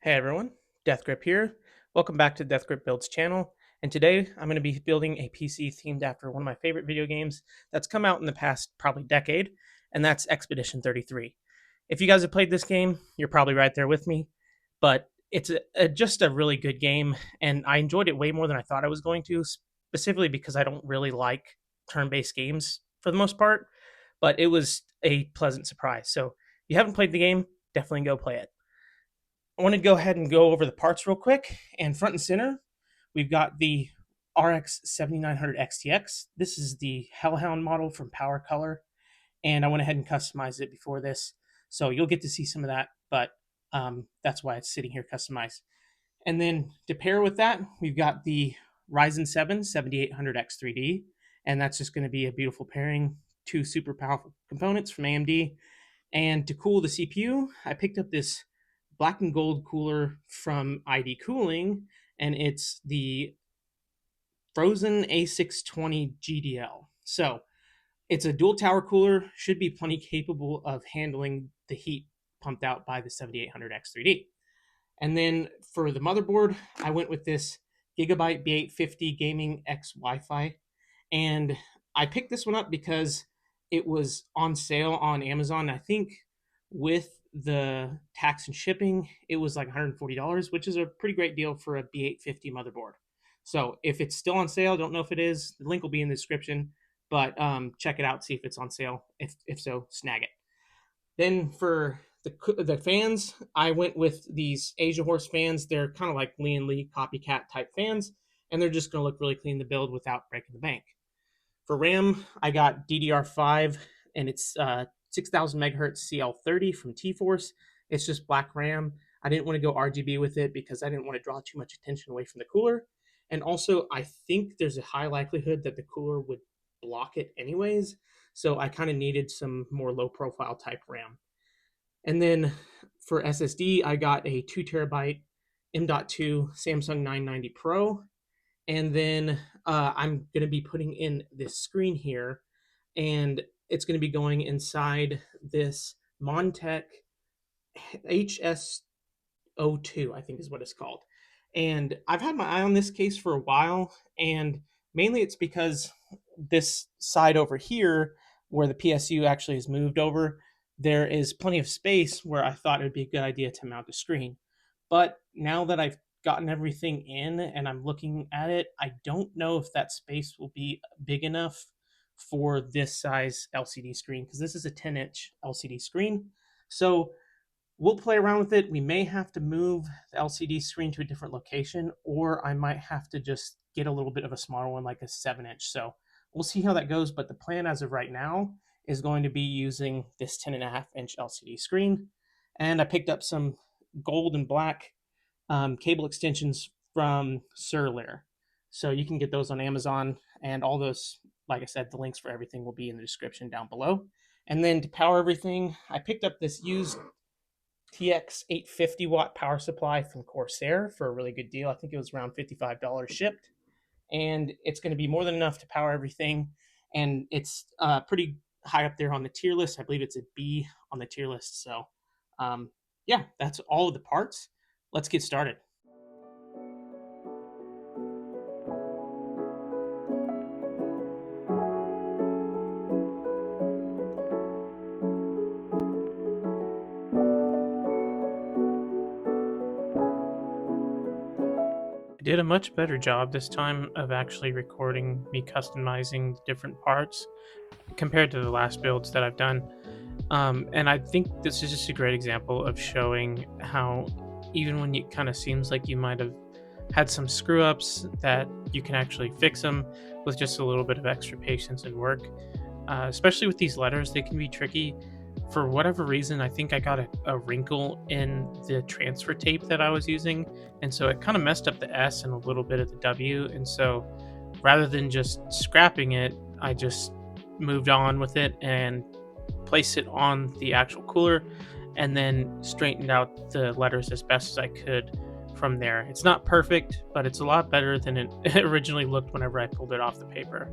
Hey everyone, Death Grip here. Welcome back to Death Grip Builds channel. And today I'm going to be building a PC themed after one of my favorite video games that's come out in the past probably decade, and that's Expedition 33. If you guys have played this game, you're probably right there with me, but it's just a really good game, and I enjoyed it way more than I thought I was going to, specifically because I don't really like turn-based games for the most part, but it was a pleasant surprise. So if you haven't played the game, definitely go play it. I want to go ahead and go over the parts real quick. And front and center, we've got the RX 7900 XTX. This is the Hellhound model from Power Color, and I went ahead and customized it before this, so you'll get to see some of that. But that's why it's sitting here customized. And then to pair with that, we've got the Ryzen 7 7800X3D, and that's just going to be a beautiful pairing. Two super powerful components from AMD. And to cool the CPU, I picked up this black and gold cooler from ID Cooling, and it's the Frozen A620 GDL. So it's a dual tower cooler, should be plenty capable of handling the heat pumped out by the 7800X3D. And then for the motherboard, I went with this Gigabyte B850 Gaming X Wi-Fi, and I picked this one up because it was on sale on Amazon. I think with the tax and shipping, it was like $140, which is a pretty great deal for a B850 motherboard. So if it's still on sale, don't know if it is. The link will be in the description, but check it out, see if it's on sale. If so, snag it. Then for the fans, I went with these Asia Horse fans. They're kind of like Lian Li copycat type fans, and they're just going to look really clean to build without breaking the bank. For RAM, I got DDR5, and it's 6000 megahertz CL30 from T-Force. It's just black RAM. I didn't want to go RGB with it because I didn't want to draw too much attention away from the cooler. And also, I think there's a high likelihood that the cooler would block it anyways. So I kind of needed some more low profile type RAM. And then for SSD, I got a 2 terabyte M.2 Samsung 990 Pro. And then I'm going to be putting in this screen here, and it's going to be going inside this Montech HS02, I think is what it's called. And I've had my eye on this case for a while, and mainly it's because this side over here, where the PSU actually is moved over, there is plenty of space where I thought it would be a good idea to mount a screen. But now that I've gotten everything in and I'm looking at it, I don't know if that space will be big enough for this size LCD screen, because this is a 10-inch LCD screen. So we'll play around with it. We may have to move the LCD screen to a different location, or I might have to just get a little bit of a smaller one, like a 7-inch. So we'll see how that goes. But the plan as of right now is going to be using this 10.5-inch LCD screen. And I picked up some gold and black cable extensions from Surleer. So you can get those on Amazon, and all those, like I said, the links for everything will be in the description down below. And then to power everything, I picked up this used TX 850 watt power supply from Corsair for a really good deal. I think it was around $55 shipped, and it's going to be more than enough to power everything. And it's pretty high up there on the tier list. I believe it's a B on the tier list. So, yeah, that's all of the parts. Let's get started. I did a much better job this time of actually recording me customizing different parts compared to the last builds that I've done. And I think this is just a great example of showing how, even when it kind of seems like you might have had some screw ups, that you can actually fix them with just a little bit of extra patience and work. Especially with these letters, they can be tricky. For whatever reason, I think I got a wrinkle in the transfer tape that I was using, and so it kind of messed up the S and a little bit of the W. And so rather than just scrapping it, I just moved on with it and placed it on the actual cooler, and then straightened out the letters as best as I could from there. It's not perfect, but it's a lot better than it originally looked whenever I pulled it off the paper.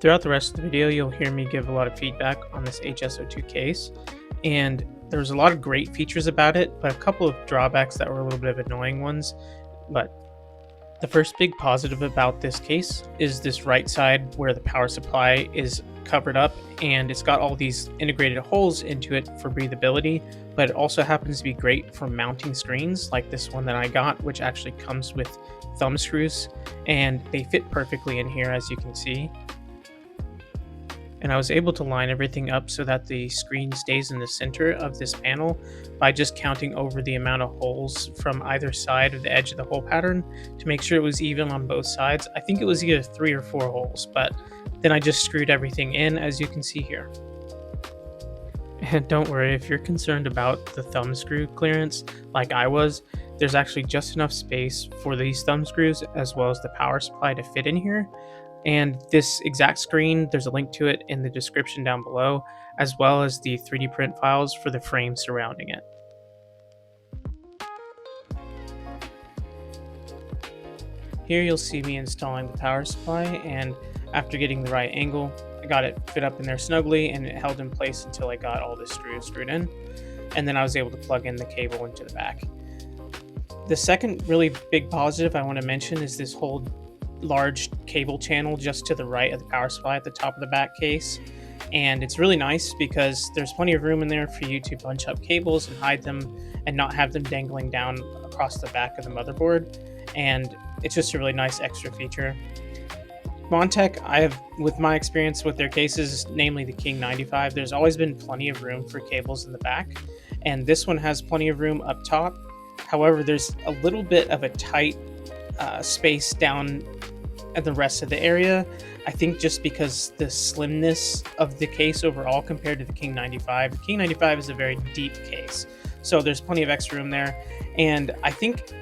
Throughout the rest of the video, you'll hear me give a lot of feedback on this HSO2 case, and there's a lot of great features about it, but a couple of drawbacks that were a little bit of annoying ones. But the first big positive about this case is this right side where the power supply is covered up, and it's got all these integrated holes into it for breathability, but it also happens to be great for mounting screens like this one that I got, which actually comes with thumb screws, and they fit perfectly in here, as you can see. And I was able to line everything up so that the screen stays in the center of this panel by just counting over the amount of holes from either side of the edge of the hole pattern to make sure it was even on both sides. I think it was either 3 or 4 holes, but then I just screwed everything in, as you can see here. And don't worry, if you're concerned about the thumb screw clearance like I was, there's actually just enough space for these thumb screws as well as the power supply to fit in here. And this exact screen, there's a link to it in the description down below, as well as the 3D print files for the frame surrounding it. Here you'll see me installing the power supply, and after getting the right angle, I got it fit up in there snugly, and it held in place until I got all the screws screwed in, and then I was able to plug in the cable into the back. The second really big positive I want to mention is this whole large cable channel just to the right of the power supply at the top of the back case, and it's really nice because there's plenty of room in there for you to bunch up cables and hide them and not have them dangling down across the back of the motherboard, and it's just a really nice extra feature. Montech, with my experience with their cases, namely the King 95, there's always been plenty of room for cables in the back, and this one has plenty of room up top. However, there's a little bit of a tight space down at the rest of the area. I think just because the slimness of the case overall compared to the King 95. The King 95 is a very deep case, so there's plenty of extra room there, and I think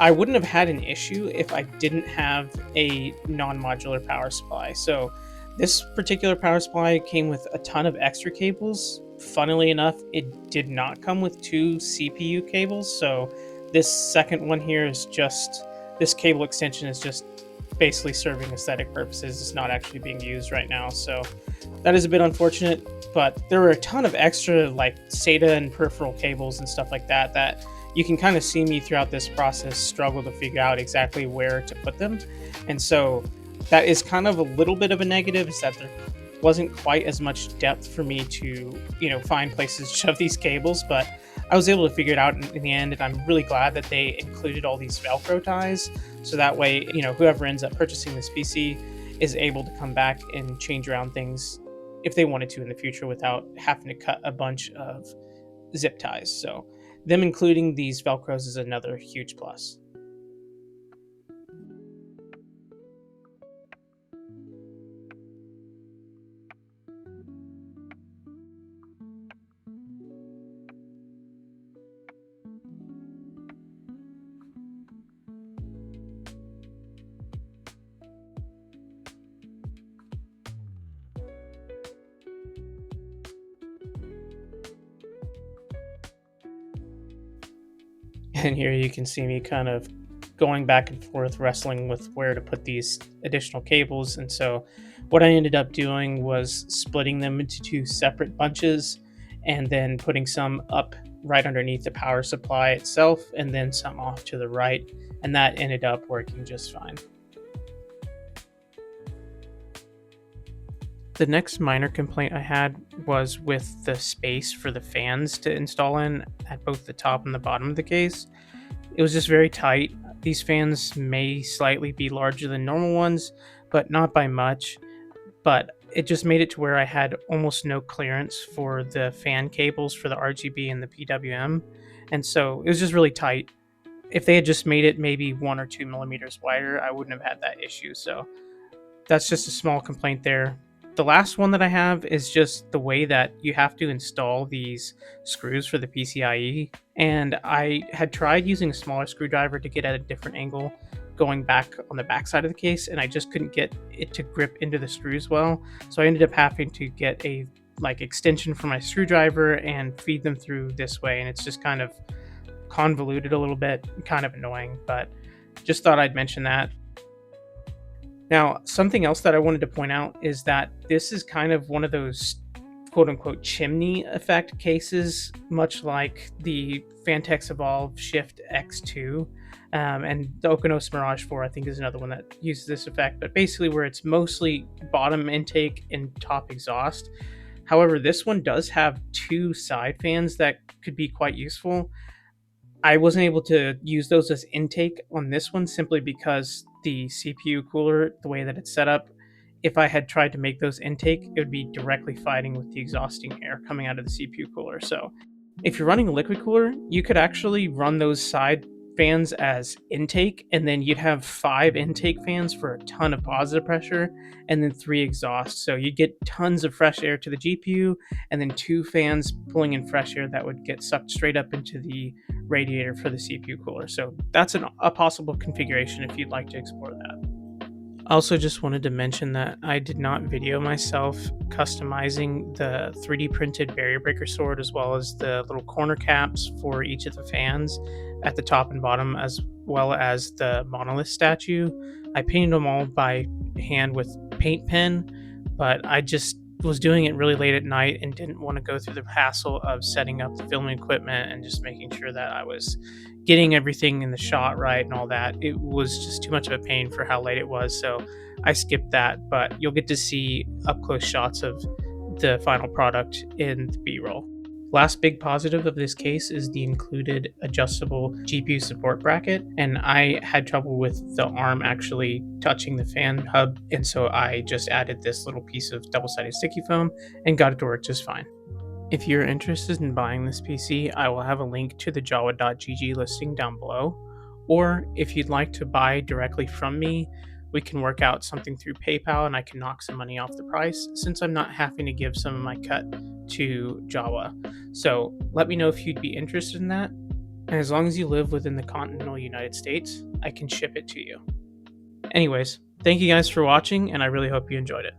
I wouldn't have had an issue if I didn't have a non-modular power supply. So this particular power supply came with a ton of extra cables. Funnily enough, it did not come with 2 CPU cables, so this second one here is just, this cable extension is just basically serving aesthetic purposes. It's not actually being used right now, so that is a bit unfortunate, but there were a ton of extra like SATA and peripheral cables and stuff like that that you can kind of see me throughout this process struggle to figure out exactly where to put them. And so that is kind of a little bit of a negative, is that there wasn't quite as much depth for me to, find places to shove these cables, but I was able to figure it out in the end, and I'm really glad that they included all these Velcro ties, so that way, whoever ends up purchasing this PC is able to come back and change around things if they wanted to in the future without having to cut a bunch of zip ties. So them including these Velcros is another huge plus. And here you can see me kind of going back and forth wrestling with where to put these additional cables. And so what I ended up doing was splitting them into 2 separate bunches and then putting some up right underneath the power supply itself and then some off to the right, and that ended up working just fine. The next minor complaint I had was with the space for the fans to install in at both the top and the bottom of the case. It was just very tight. These fans may slightly be larger than normal ones, but not by much. But it just made it to where I had almost no clearance for the fan cables for the RGB and the PWM. And so it was just really tight. If they had just made it maybe 1 or 2 millimeters wider, I wouldn't have had that issue. So that's just a small complaint there. The last one that I have is just the way that you have to install these screws for the PCIe. And I had tried using a smaller screwdriver to get at a different angle going back on the back side of the case, and I just couldn't get it to grip into the screws well. So I ended up having to get a extension for my screwdriver and feed them through this way. And it's just kind of convoluted a little bit, kind of annoying, but just thought I'd mention that. Now, something else that I wanted to point out is that this is kind of one of those quote unquote chimney effect cases, much like the Fantex Evolve Shift X2. And the Okeanos Mirage 4, I think, is another one that uses this effect, but basically where it's mostly bottom intake and top exhaust. However, this one does have two side fans that could be quite useful. I wasn't able to use those as intake on this one simply because the CPU cooler, the way that it's set up, if I had tried to make those intake, it would be directly fighting with the exhausting air coming out of the CPU cooler. So if you're running a liquid cooler, you could actually run those side fans as intake, and then you'd have 5 intake fans for a ton of positive pressure, and then 3 exhaust. So you get tons of fresh air to the GPU, and then 2 fans pulling in fresh air that would get sucked straight up into the radiator for the CPU cooler. So that's a possible configuration if you'd like to explore that. I also just wanted to mention that I did not video myself customizing the 3D printed barrier breaker sword, as well as the little corner caps for each of the fans at the top and bottom, as well as the monolith statue. I painted them all by hand with paint pen, but I just was doing it really late at night and didn't want to go through the hassle of setting up the filming equipment and just making sure that I was getting everything in the shot right and all that. It was just too much of a pain for how late it was, so I skipped that. But you'll get to see up close shots of the final product in the B-roll. Last big positive of this case is the included adjustable GPU support bracket, and I had trouble with the arm actually touching the fan hub, and so I just added this little piece of double-sided sticky foam and got it to work just fine. If you're interested in buying this PC, I will have a link to the Jawa.gg listing down below. Or if you'd like to buy directly from me, we can work out something through PayPal and I can knock some money off the price since I'm not having to give some of my cut to Jawa. So let me know if you'd be interested in that. And as long as you live within the continental United States, I can ship it to you. Anyways, thank you guys for watching, and I really hope you enjoyed it.